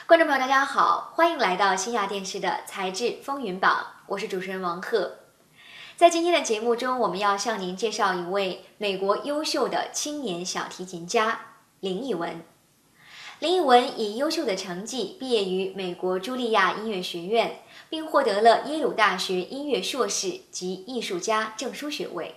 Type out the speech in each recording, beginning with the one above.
观众朋友，大家好，欢迎来到新亚电视的才智风云榜，我是主持人王鹤。在今天的节目中，我们要向您介绍一位美国优秀的青年小提琴家林奕文。林奕文以优秀的成绩毕业于美国茱莉亚音乐学院，并获得了耶鲁大学音乐硕士及艺术家证书学位。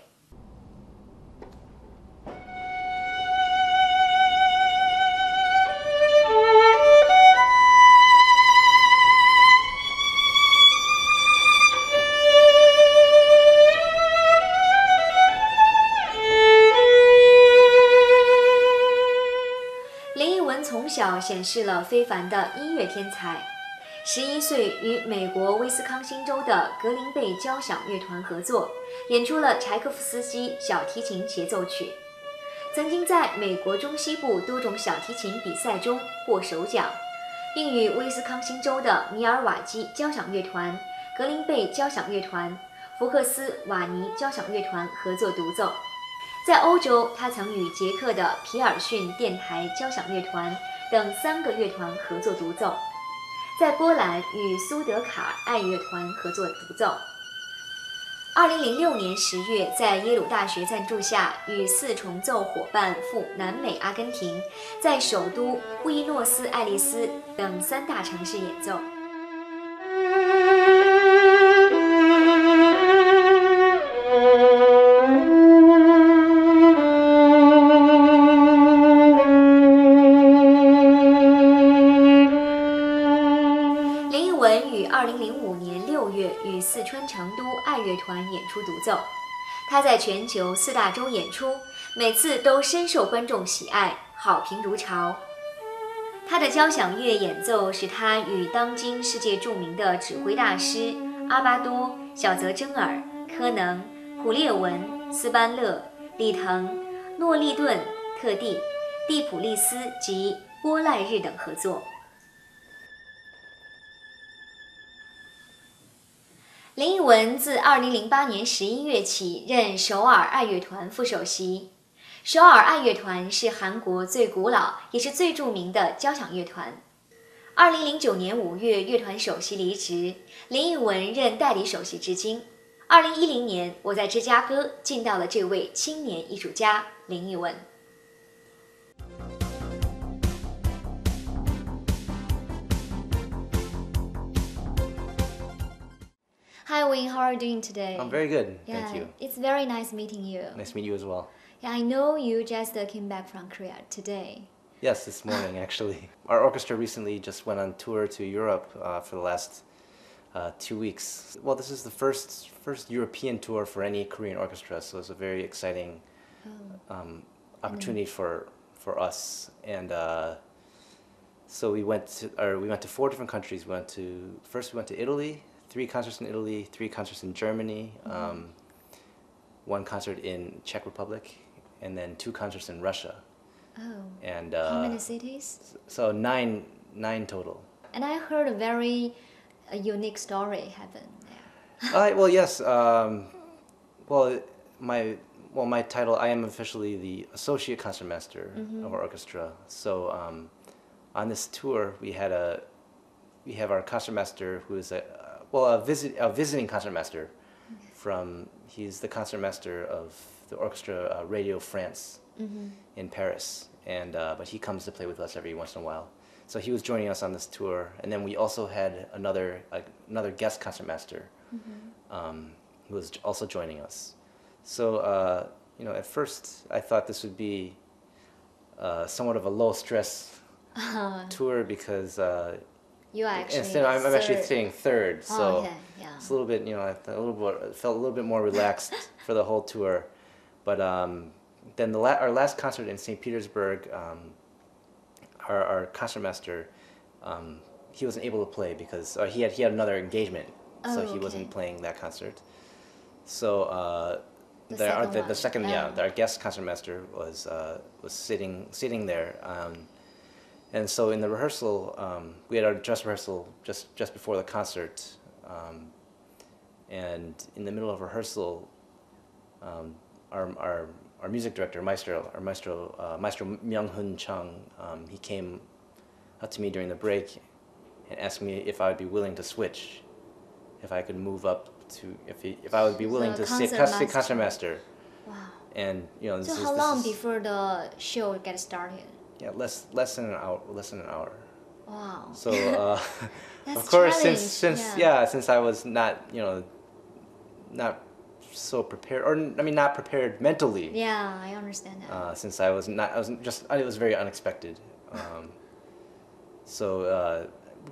从小显示了非凡的音乐天才，11岁与美国威斯康星州的格林贝交响乐团合作，演出了柴可夫斯基小提琴协奏曲。曾经在美国中西部多种小提琴比赛中获首奖，并与威斯康星州的米尔瓦基交响乐团、格林贝交响乐团、福克斯瓦尼交响乐团合作独奏。在欧洲，他曾与捷克的皮尔逊电台交响乐团等3个乐团合作独奏，在波兰与苏德卡尔爱乐团合作独奏。2006年10月，在耶鲁大学赞助下，与4重奏伙伴赴南美阿根廷，在首都布宜诺斯艾利斯等3大城市演奏。2005年6月与四川成都爱乐团演出独奏，他在全球4大洲演出，每次都深受观众喜爱，好评如潮。他的交响乐演奏使他与当今世界著名的指挥大师阿巴多、小泽征尔、科能、普列文、斯班勒、李腾、诺利顿、特地、蒂普利斯及波赖日等合作。林奕文自2008年11月起任首尔爱乐团副首席。首尔爱乐团是韩国最古老也是最著名的交响乐团。2009年5月，乐团首席离职，林奕文任代理首席至今。2010年，我在芝加哥见到了这位青年艺术家林奕文。Hi Wing, how are you doing today? I'm very good, thank you. It's very nice meeting you. Nice to meet you as well. Yeah, I know you just came back from Korea today. Yes, this morning actually. Our orchestra recently just went on tour to Europe for the last 2 weeks. Well, this is the first European tour for any Korean orchestra, so it's a very exciting opportunity for us. And so we went to 4 different countries. First we went to Italy. 3 concerts in Italy, 3 concerts in Germany, 1 concert in Czech Republic, and then 2 concerts in Russia. Oh. And how many cities? So 9 total. And I heard a very unique story happened there. Well, yes. My title, I am officially the associate concertmaster of our orchestra. So on this tour, we have our concertmaster who is a visiting concertmaster he's the concertmaster of the Orchestra Radio France in Paris, and but he comes to play with us every once in a while. So he was joining us on this tour, and then we also had another guest concertmaster who was also joining us. So at first I thought this would be somewhat of a low stress tour because. You actually I'm actually sitting third, so okay, yeah. It's a little bit, felt a little bit more relaxed for the whole tour. But then our last concert in St. Petersburg, our concertmaster, he wasn't able to play because he had another engagement, so he wasn't playing that concert. So our guest concertmaster was sitting there. And so in the rehearsal, we had our dress rehearsal just before the concert, and in the middle of rehearsal, our music director, Maestro Myung-Hun Chung, he came up to me during the break and asked me if I would be willing to switch, if I could move up to, if I would be willing to stay concertmaster. Wow. And So how long before the show gets started? Yeah, less than an hour. Wow. So That's of course, challenge. since I was not not so prepared, or I mean not prepared mentally. Yeah, I understand that. Since I it was very unexpected.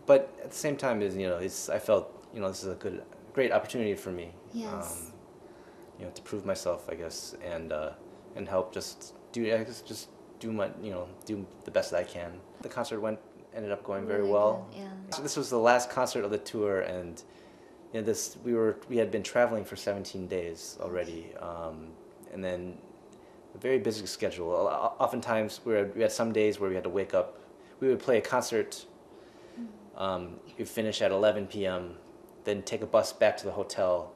But at the same time, I felt this is a great opportunity for me. Yes. To prove myself, I guess, and help just do the best that I can. The concert ended up going very Really well. good, yeah. So this was the last concert of the tour, and we had been traveling for 17 days already, and then a very busy schedule. Oftentimes we had some days where we had to wake up. We would play a concert. We'd finish at 11 p.m., then take a bus back to the hotel,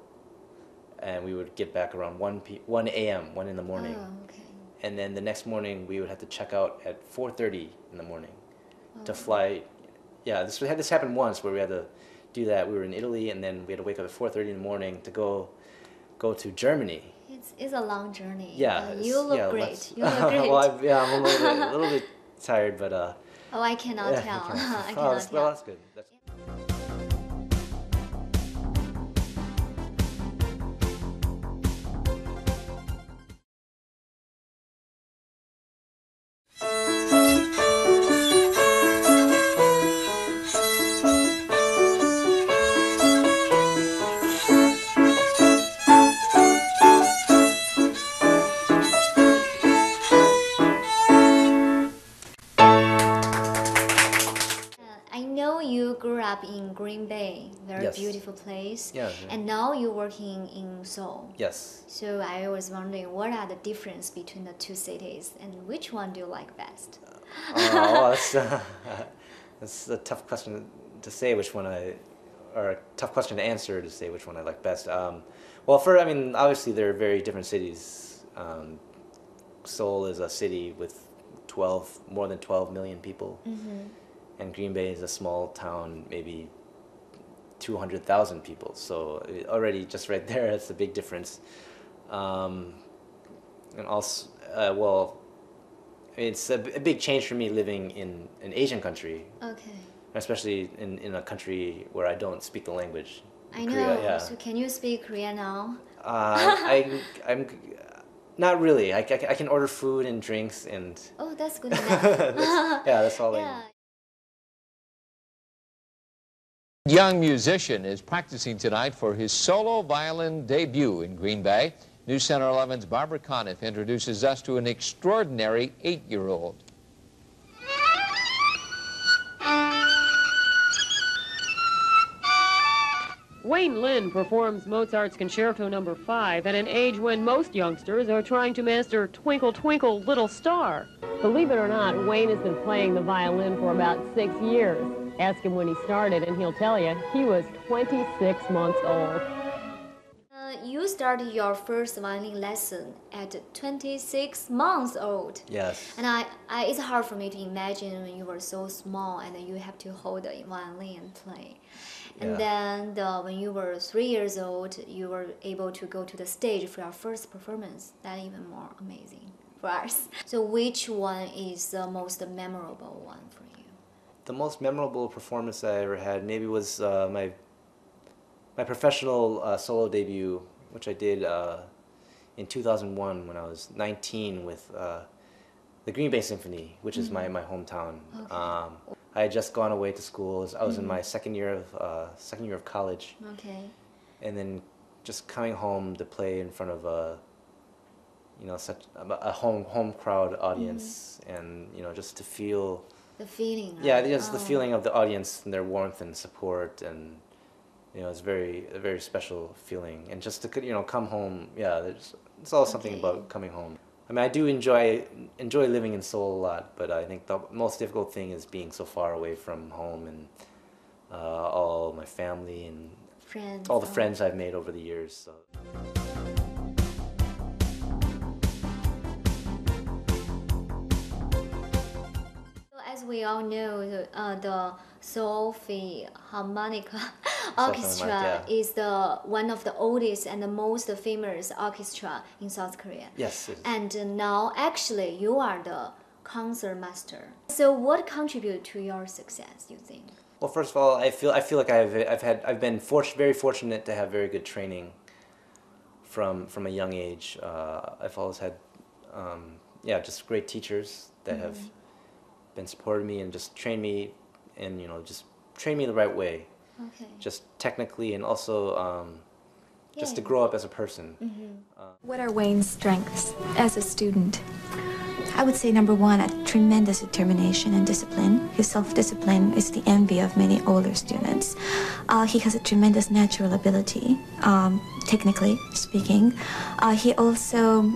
and we would get back around 1 a.m., 1 in the morning. Oh, okay. And then the next morning we would have to check out at 4:30 in the morning to fly. Yeah, this happened once where we had to do that. We were in Italy, and then we had to wake up at 4:30 in the morning to go to Germany. It's a long journey. Yeah, you look great. You look great. Well, I'm a little bit tired, but oh, I cannot tell. I cannot tell. Well, that's good. I know you grew up in Green Bay, very Yes. beautiful place. Yeah. And now you're working in Seoul. Yes. So I was wondering, what are the difference between the two cities, and which one do you like best? Well, that's a tough question to say or a tough question to answer to say which one I like best. Well, obviously they're very different cities. Seoul is a city with more than 12 million people, and Green Bay is a small town, maybe 200,000 people. So already just right there, it's a big difference. And also, it's a big change for me living in an Asian country. Okay. Especially in a country where I don't speak the language. I know. Korea, yeah. So can you speak Korean now? I'm not really. I can order food and drinks and. Oh, that's good enough. That's all. Yeah. Young musician is practicing tonight for his solo violin debut in Green Bay. News Center 11's Barbara Conniff introduces us to an extraordinary 8-year-old. Wayne Lin performs Mozart's Concerto No. 5 at an age when most youngsters are trying to master Twinkle, Twinkle, Little Star. Believe it or not, Wayne has been playing the violin for about 6 years. Ask him when he started, and he'll tell you he was 26 months old. You started your first violin lesson at 26 months old. Yes. And it's hard for me to imagine when you were so small and you have to hold a violin and play. And then when you were 3 years old, you were able to go to the stage for your first performance. That's even more amazing for us. So which one is the most memorable one for you? The most memorable performance I ever had maybe was my professional solo debut, which I did in 2001 when I was 19 with the Green Bay Symphony, which is my hometown. Okay. I had just gone away to school. I was in my second year of college. Okay. And then just coming home to play in front of such a home crowd audience, and just to feel the feeling. Yeah, just the feeling of the audience and their warmth and support, and it's a very special feeling. And just to come home, it's all something about coming home. I mean, I do enjoy living in Seoul a lot, but I think the most difficult thing is being so far away from home and all my family and friends, all the friends I've made over the years. So. we all know, the Philharmonic Orchestra is one of the oldest and the most famous orchestra in South Korea. Yes. And now, actually, you are the concert master. So, what contributed to your success, you think? Well, first of all, I feel like I've been very fortunate to have very good training from a young age. I've always had just great teachers that have been supporting me and just trained me, and just train me the right way. Okay. Just technically, and also just to grow up as a person. What are Wayne's strengths as a student? I would say number one, a tremendous determination and discipline. His self-discipline is the envy of many older students. He has a tremendous natural ability, technically speaking. He also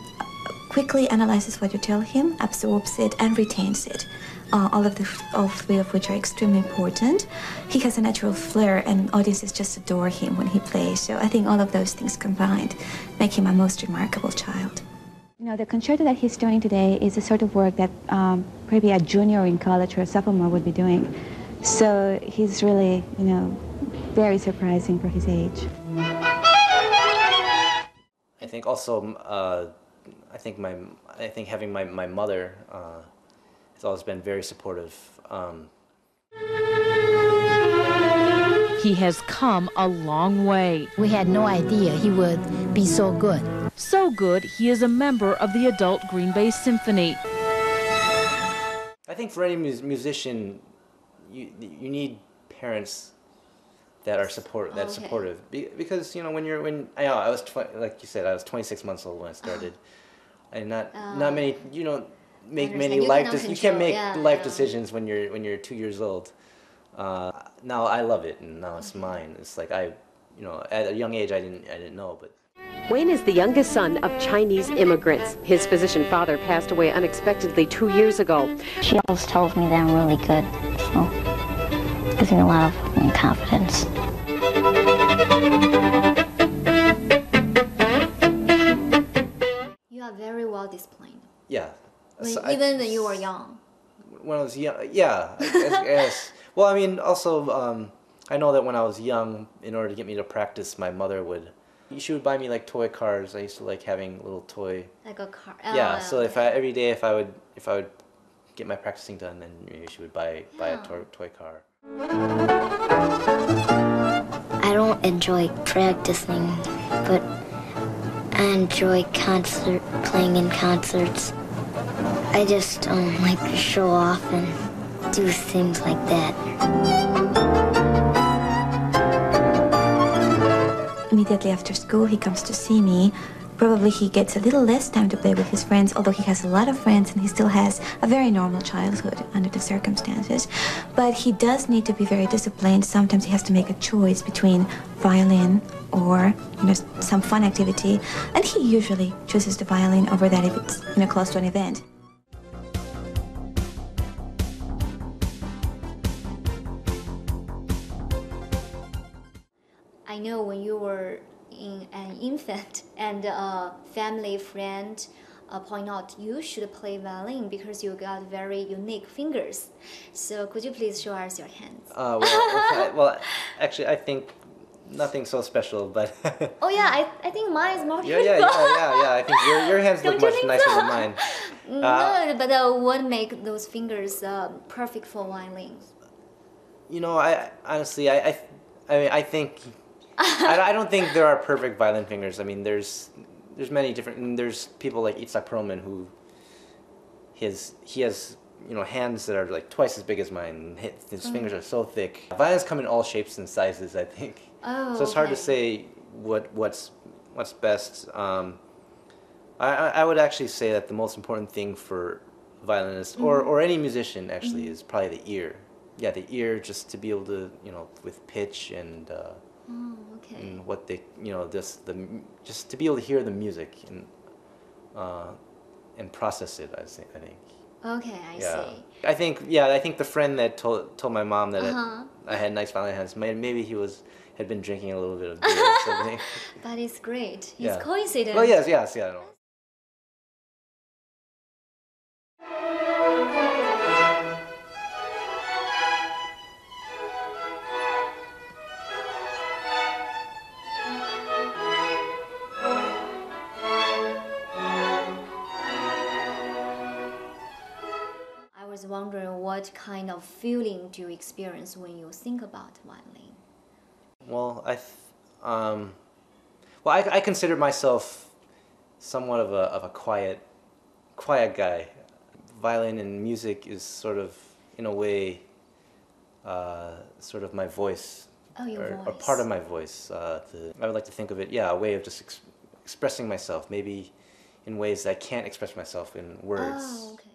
quickly analyzes what you tell him, absorbs it, and retains it. All three of which are extremely important. He has a natural flair, and audiences just adore him when he plays. So I think all of those things combined make him a most remarkable child. The concerto that he's doing today is the sort of work that maybe a junior in college or a sophomore would be doing. So he's really, very surprising for his age. I think also, I think having my mother has always been very supportive. He has come a long way. We had no idea he would be so good. So good, he is a member of the adult Green Bay Symphony. I think for any musician, you need parents that are supportive. Because I was like you said, I was 26 months old when I started, and not many make many you can't make life decisions when you're 2 years old. Now I love it, and now it's mine. It's like at a young age I didn't know, but. Wayne is the youngest son of Chinese immigrants. His physician father passed away unexpectedly 2 years ago. She always tells me that I'm really good, so it gives me a lot of confidence. You are very well disciplined. Yeah. Even when you were young. When I was young, yeah. I guess. Well, I mean, also, I know that when I was young, in order to get me to practice, my mother she would buy me like toy cars. I used to like having little toy. Like a car. Yeah. So every day if I would get my practicing done, then maybe she would buy a toy car. I don't enjoy practicing, but I enjoy playing in concerts. I just don't like to show off and do things like that. Immediately after school, he comes to see me. Probably he gets a little less time to play with his friends, although he has a lot of friends and he still has a very normal childhood under the circumstances. But he does need to be very disciplined. Sometimes he has to make a choice between violin or some fun activity, and he usually chooses the violin over that if it's close to an event. I know when you were an infant and a family friend point out you should play violin because you got very unique fingers. So could you please show us your hands? Well, actually, I think nothing so special, but. Oh yeah, I think mine is more beautiful. Yeah. I think your hands look much nicer than mine. No, but what make those fingers perfect for violin? I honestly, I think. I don't think there are perfect violin fingers. I mean, there's many different. And there's people like Itzhak Perlman who he has hands that are like twice as big as mine. His fingers are so thick. Violins come in all shapes and sizes, I think. Oh, so it's hard to say what's best. I would actually say that the most important thing for violinists or any musician actually is probably the ear. Yeah, the ear, just to be able to with pitch and. And what they, just to be able to hear the music and process it. I think. Okay, I see. I think the friend that told my mom that I had nice violin hands, maybe he had been drinking a little bit of beer or something. But it's great. It's coincidence. Well, yes, yeah. what kind of feeling do you experience when you think about violin? Well, I consider myself somewhat of a quiet guy. Violin and music is sort of, in a way, sort of my voice, or part of my voice. I would like to think of it, a way of just expressing myself, maybe in ways that I can't express myself in words. Oh, okay.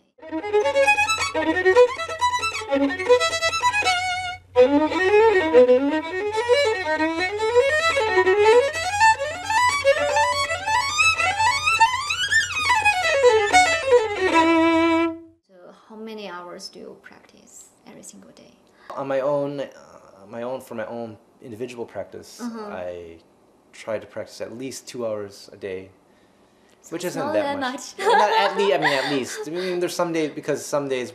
So how many hours do you practice every single day? On my own, for my own individual practice, I try to practice at least 2 hours a day, which isn't not that that much. Not at least. I mean, at least. I mean, there's some days, because some days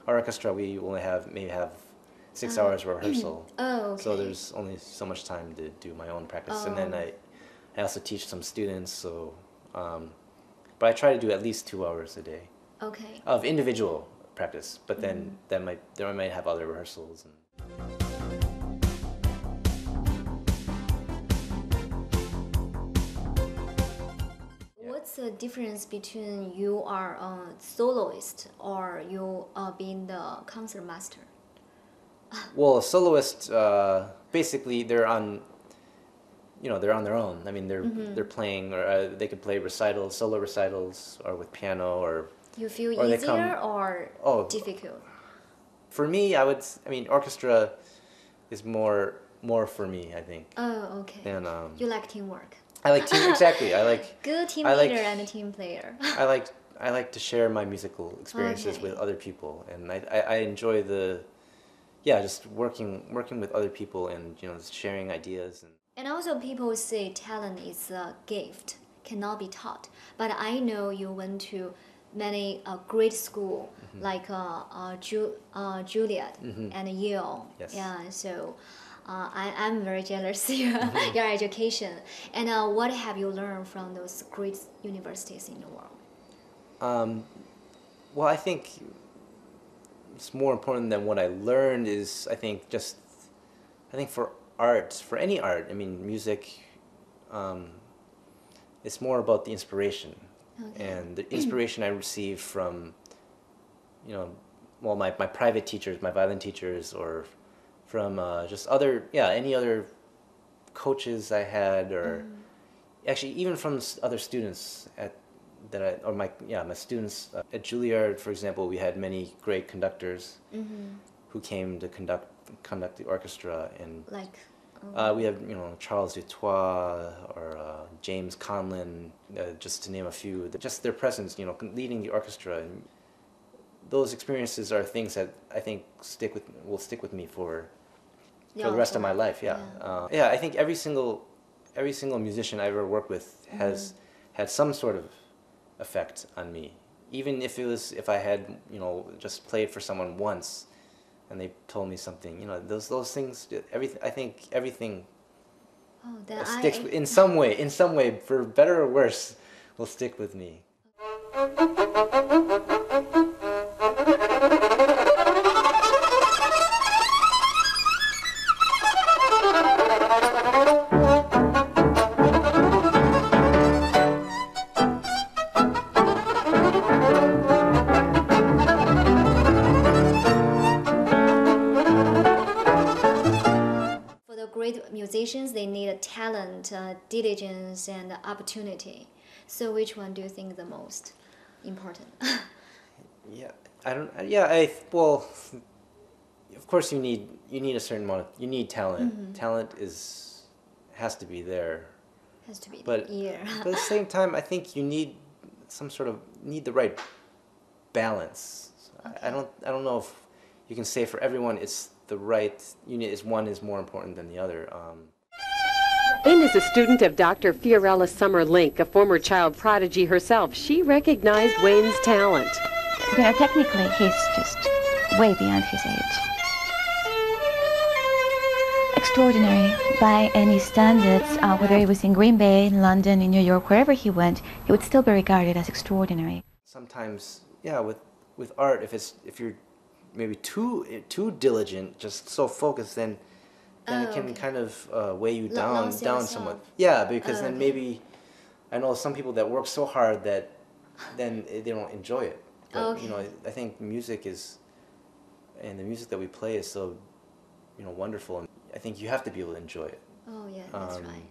our orchestra, we only maybe have 6 hours rehearsal. Oh, okay. So there's only so much time to do my own practice, and then I also teach some students. So, but I try to do at least 2 hours a day. Okay. Of individual practice, but then I might have other rehearsals. What's the difference between you are a soloist or you being the concert master? Well, a soloist, basically they're on their own. I mean, they're playing, or they could play recitals, solo recitals, or with piano, or. You feel or easier or difficult? For me, orchestra is more for me, I think. Oh, okay. And you like teamwork. I like team exactly. I like good team leader and a team player. I like to share my musical experiences with other people, and I enjoy just working with other people, and sharing ideas. And also, people say talent is a gift, cannot be taught. But I know you went to many great school like Juilliard and Yale. Yes. Yeah, so I'm very jealous your education. And what have you learned from those great universities in the world? Well, I think it's more important than what I learned is I think for art, for any art, I mean music, it's more about the inspiration. Okay. And the inspiration I received from, my private teachers, my violin teachers, or from just any other coaches I had, or actually even from other students my students at Juilliard, for example. We had many great conductors who came to conduct the orchestra, and we have Charles Dutoit or James Conlin, just to name a few. Just their presence, leading the orchestra, and those experiences are things that I think will stick with me for the rest of my life. I think every single musician I ever worked with has had some sort of effect on me, even if I had just played for someone once and they told me something, those things, I think everything sticks in some way, for better or worse, will stick with me. Musicians, they need a talent, diligence, and opportunity. So which one do you think the most important? Well, of course you need a certain amount you need talent. Talent has to be there. Has to be but at the same time, I think you need the right balance. Okay. I don't know if you can say for everyone it's the right unit. One is more important than the other. Wayne is a student of Dr. Fiorella Summer Link, a former child prodigy herself. She recognized Wayne's talent. Technically, he's just way beyond his age. Extraordinary by any standards. Whether he was in Green Bay, London, in New York, wherever he went, he would still be regarded as extraordinary. Sometimes, with art, if you're maybe too diligent, just so focused, then it can kind of weigh you down somewhat. Yeah, because then maybe I know some people that work so hard that then they don't enjoy it. But you know, I think music is, and the music that we play is so, you know, wonderful. And I think you have to be able to enjoy it. Oh yeah, that's right.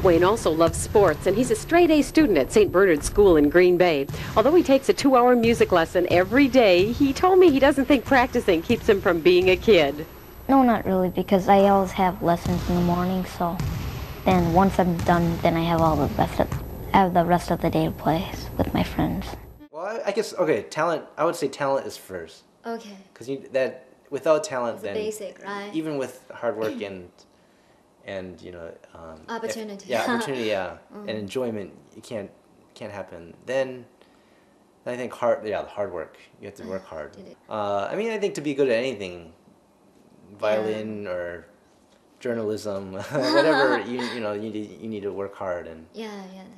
Wayne also loves sports, and he's a straight-A student at St. Bernard School in Green Bay. Although he takes a 2-hour music lesson every day, he told me he doesn't think practicing keeps him from being a kid. No, not really, because I always have lessons in the morning, so then once I'm done, then I have the rest of the day to play with my friends. Well, I guess, okay, talent, I would say talent is first. Okay. Because without talent, It's then basic, right? even with hard work and you know, opportunity. Opportunity, and enjoyment, it can't happen. Then I think the hard work. You have to work hard. I mean, I think to be good at anything, violin or journalism, whatever, you know, you need to work hard. And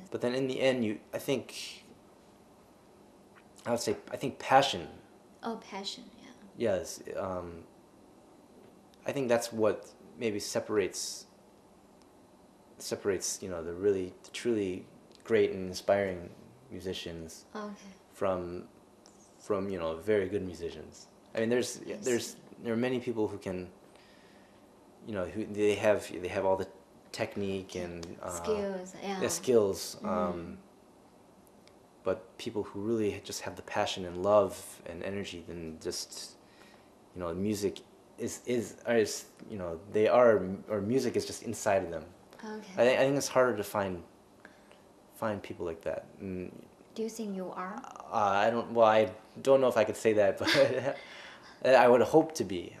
but then in the end, I think passion. Oh, passion, yeah. Yes, I think that's what maybe separates you know, the truly great and inspiring musicians from you know, very good musicians. I mean, there are many people who can, you know, who they have all the technique and skills, but people who really just have the passion and love and energy, then just, you know, music is you know, or music is just inside of them. Okay. I think it's harder to find people like that. And do you think you are? I don't know if I could say that, but I would hope to be.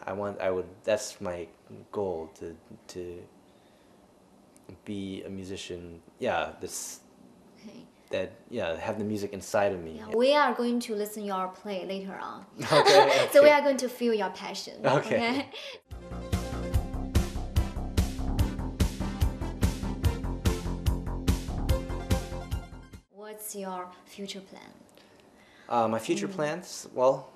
That's my goal, to be a musician. Yeah, have the music inside of me. Yeah, we are going to listen your play later on. Okay. So we are going to feel your passion. Okay. What's your future plan? My future plans, well,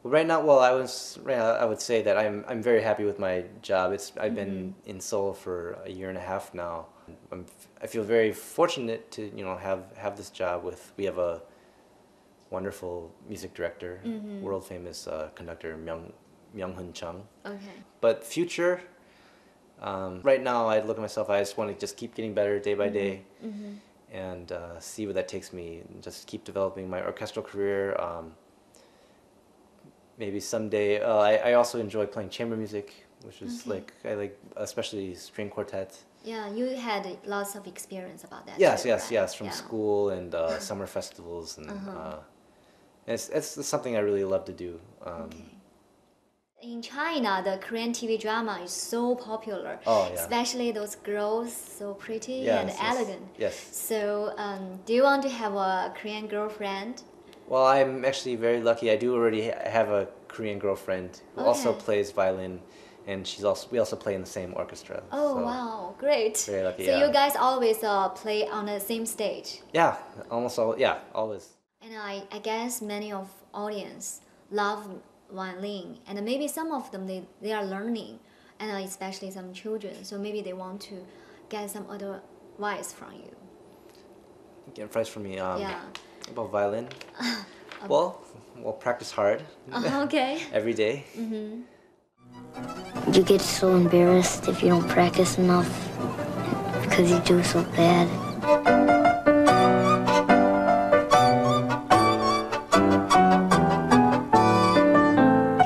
right now, well, I would say that I'm very happy with my job. I've been in Seoul for a year and a half now. I feel very fortunate to, you know, have this job we have a wonderful music director, world famous conductor Myung-hun Chung. Okay. But future, right now I look at myself, I just want to just keep getting better day by day. And see where that takes me. Just keep developing my orchestral career. Maybe someday. I also enjoy playing chamber music, which is I like especially string quartet. Yeah, you had lots of experience about that. Yes, too, yes, right? yes. From school and summer festivals, and it's something I really love to do. In China, the Korean TV drama is so popular. Oh, yeah. Especially those girls, so pretty Yes, and elegant. Yes. So, do you want to have a Korean girlfriend? Well, I'm actually very lucky. I do already have a Korean girlfriend who also plays violin, and we also play in the same orchestra. Oh, so wow, great. Very lucky. So you guys always play on the same stage? Yeah, almost all. Yeah, always. And I guess many of audience love violin, and maybe some of them they are learning, and especially some children, so maybe they want to get some other advice from you. Get advice from me about violin. Well, practice hard. Okay. Every day. You get so embarrassed if you don't practice enough because you do so bad.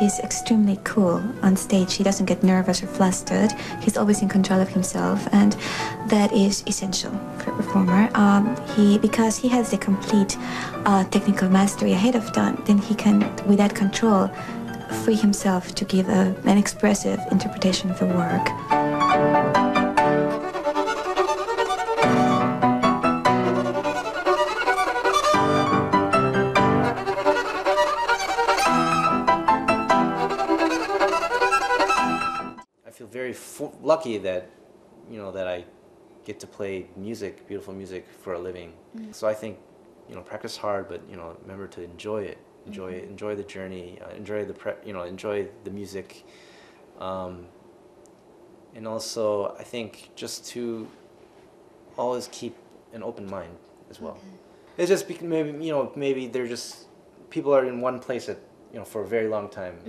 He's extremely cool on stage. He doesn't get nervous or flustered. He's always in control of himself, and that is essential for a performer. Because he has the complete technical mastery ahead of time, then he can, with that control, free himself to give an expressive interpretation of the work. Very lucky that, you know, that I get to play music, beautiful music, for a living. So I think, practice hard, but remember to enjoy it, enjoy the journey, enjoy the music, and also I think just to always keep an open mind as well. It's just maybe they're just people are in one place for a very long time,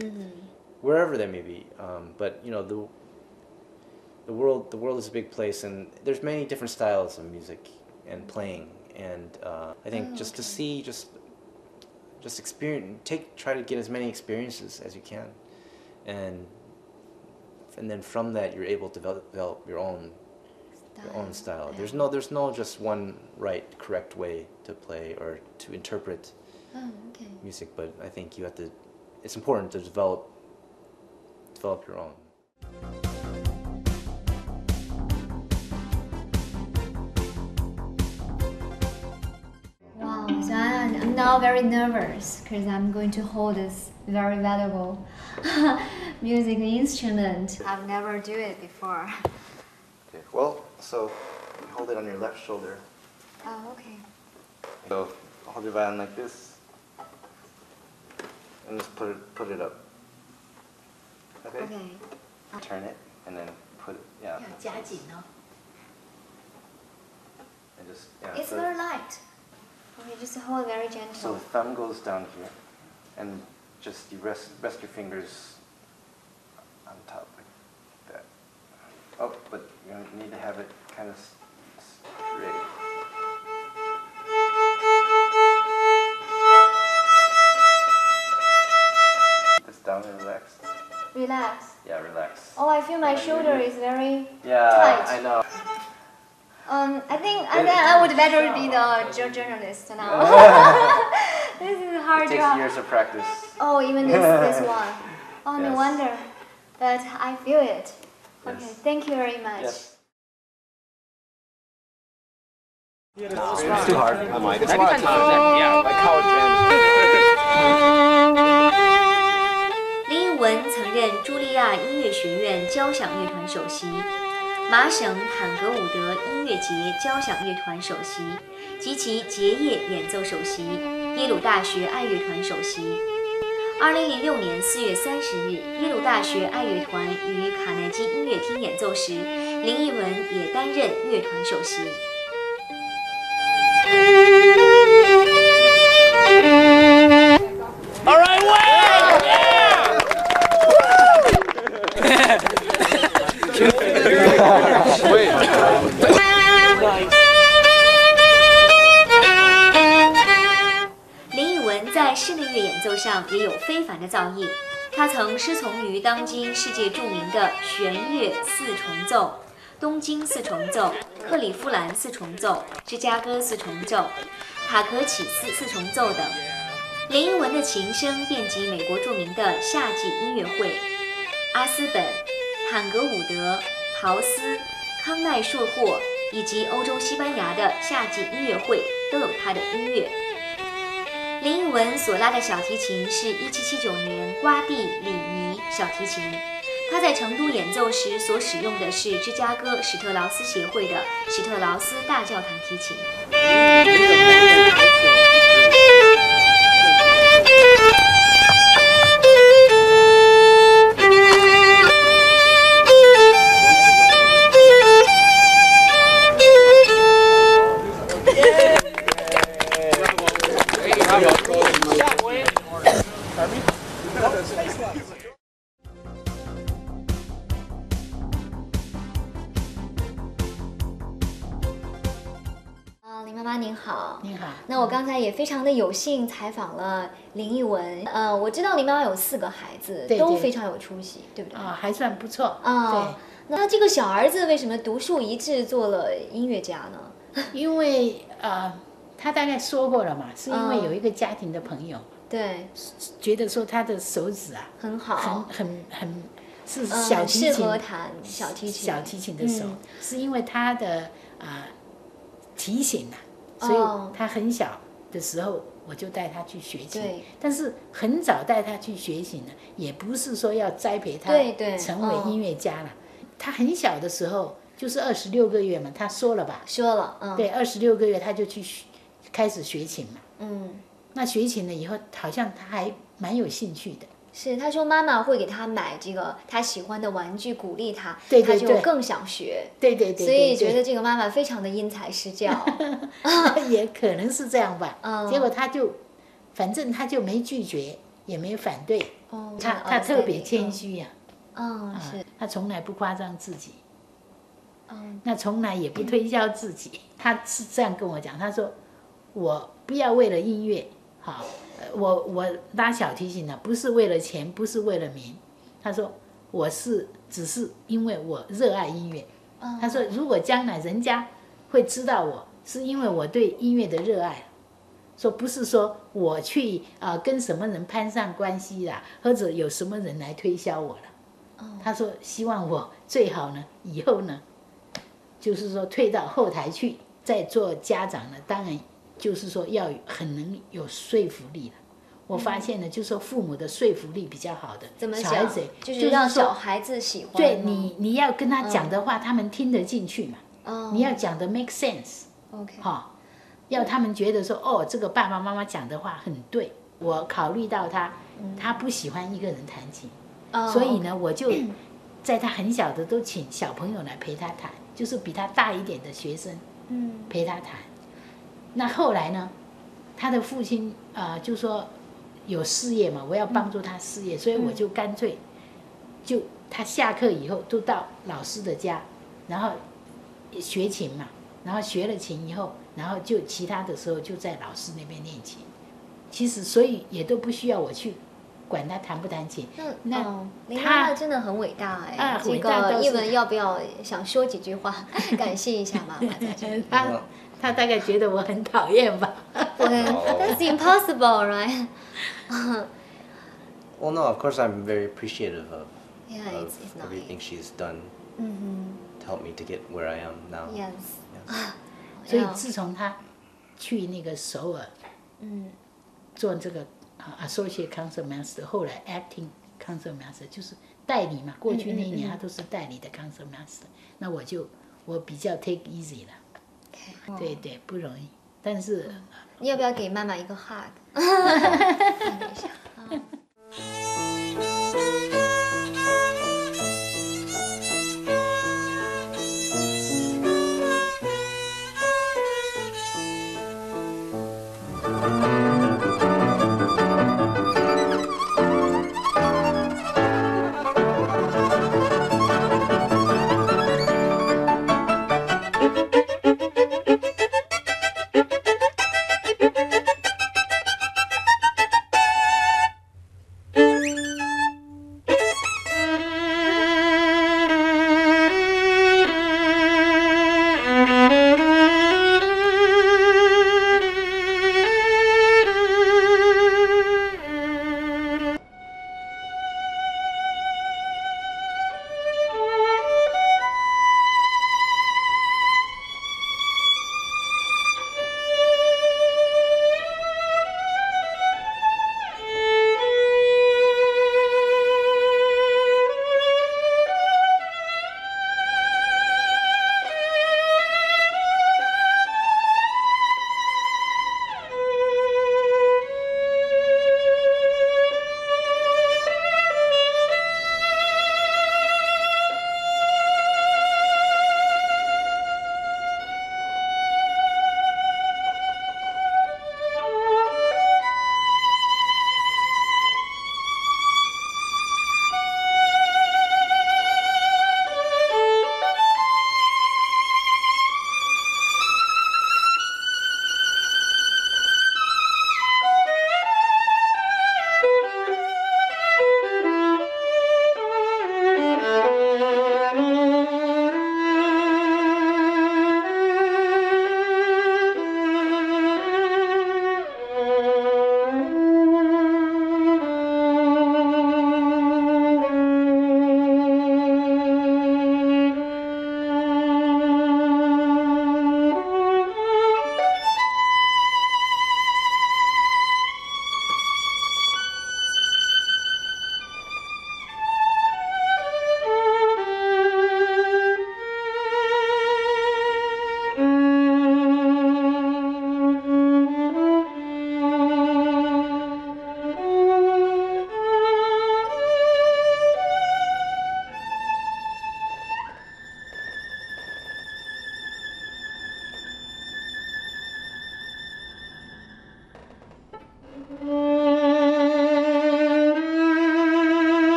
wherever they may be. But the world is a big place, and there's many different styles of music and playing. And I think just to see, just experience, try to get as many experiences as you can, and then from that you're able to develop your own style. There's no just one right, correct way to play or to interpret music, but I think it's important to develop your own. Wow, so I'm now very nervous because I'm going to hold this very valuable music instrument. I've never do it before. Okay, well, so you hold it on your left shoulder. Oh, okay. So hold your violin like this, and just put it up. Okay. Okay. Turn it and then put it. Yeah. And just It's very light. Okay, just hold very gentle. So the thumb goes down here, and just you rest your fingers on top like that. Oh, but you need to have it kind of straight. Keep this down and relax. Relax. Yeah, relax. Oh, I feel my shoulder is very tight. tight. I know. I think I would better be the journalist now. This is a hard It takes job. years of practice. Oh, even this one. Oh, no Yes. wonder. But I feel it. Okay, Yes. thank you very much. Yes. It's too hard. It's a lot of time. Yeah, like college band. 林奕文曾任茱莉亚音乐学院交响乐团首席、麻省坦格伍德音乐节交响乐团首席及其结业演奏首席，耶鲁大学爱乐团首席。2006年4月30日，耶鲁大学爱乐团于卡耐基音乐厅演奏时，林奕文也担任乐团首席。All right, wait! Yeah! 林奕文在室内乐演奏上也有非凡的造诣，他曾师从于当今世界著名的弦乐四重奏、东京四重奏、克利夫兰四重奏、芝加哥四重奏、塔可启斯四重奏等。林奕文的琴声遍及美国著名的夏季音乐会、阿斯本、坦格伍德、豪斯、康奈硕霍以及欧洲西班牙的夏季音乐会都有他的音乐。林奕文所拉的小提琴是1779年瓜地里尼小提琴，他在成都演奏时所使用的是芝加哥史特劳斯协会的史特劳斯大教堂提琴。林妈妈您好，您好。那我刚才也非常的有幸采访了林奕文。我知道林妈妈有4个孩子，对都非常有出息，对不对？啊，还算不错。对。那这个小儿子为什么独树一帜做了音乐家呢？因为他大概说过了嘛，是因为有一个家庭的朋友，对，觉得说他的手指啊很好，很是小提琴，适合弹小提琴的手，是因为他的提醒啊，所以他很小的时候我就带他去学琴，但是很早带他去学琴呢，也不是说要栽培他成为音乐家了。他很小的时候就是26个月嘛，他说了吧？说了，对，26个月他就去开始学琴嘛。那学琴了以后，好像他还蛮有兴趣的。是，他说妈妈会给他买这个他喜欢的玩具，鼓励他，对他就更想学。对，所以觉得这个妈妈非常的因材施教。也可能是这样吧。结果他就，反正他就没拒绝，也没反对。他特别谦虚呀。是。他从来不夸张自己。那从来也不推销自己。他是这样跟我讲，他说：“我不要为了音乐，好。”我拉小提琴呢，不是为了钱，不是为了名。他说我只是因为我热爱音乐。他说如果将来人家会知道我是因为我对音乐的热爱，说不是说我去跟什么人攀上关系啦，或者有什么人来推销我了。他说希望我最好呢以后呢，就是说退到后台去，再做家长呢，当然。就是说要很能有说服力了。我发现呢，就是说父母的说服力比较好的。怎么讲？小孩子就是让小孩子喜欢。对你要跟他讲的话，他们听得进去嘛。你要讲的 make sense。OK。好，要他们觉得说，哦，这个爸爸妈妈讲的话很对。我考虑到他不喜欢一个人弹琴，所以呢，我就在他很小的都请小朋友来陪他弹，就是比他大一点的学生，陪他弹。那后来呢，他的父亲就说有事业嘛，我要帮助他事业，所以我就干脆就他下课以后都到老师的家，然后学琴嘛，然后学了琴以后，然后就其他的时候就在老师那边练琴。其实所以也都不需要我去管他弹不弹琴。那林妈妈真的很伟大哎。这个一文要不要想说几句话感谢一下妈妈在这里？他大概觉得我很讨厌吧。That's impossible, right? Well, no, of course I'm very appreciative of it's everything she's done to help me to get where I am now. Yes. 所以自从他去那个首尔，做这个associate concert master， 后来 acting concert master 就是代理嘛。过去那一年他都是代理的 concert master， 那我比较 take easy 了。对，不容易，但是你要不要给妈妈一个 hug？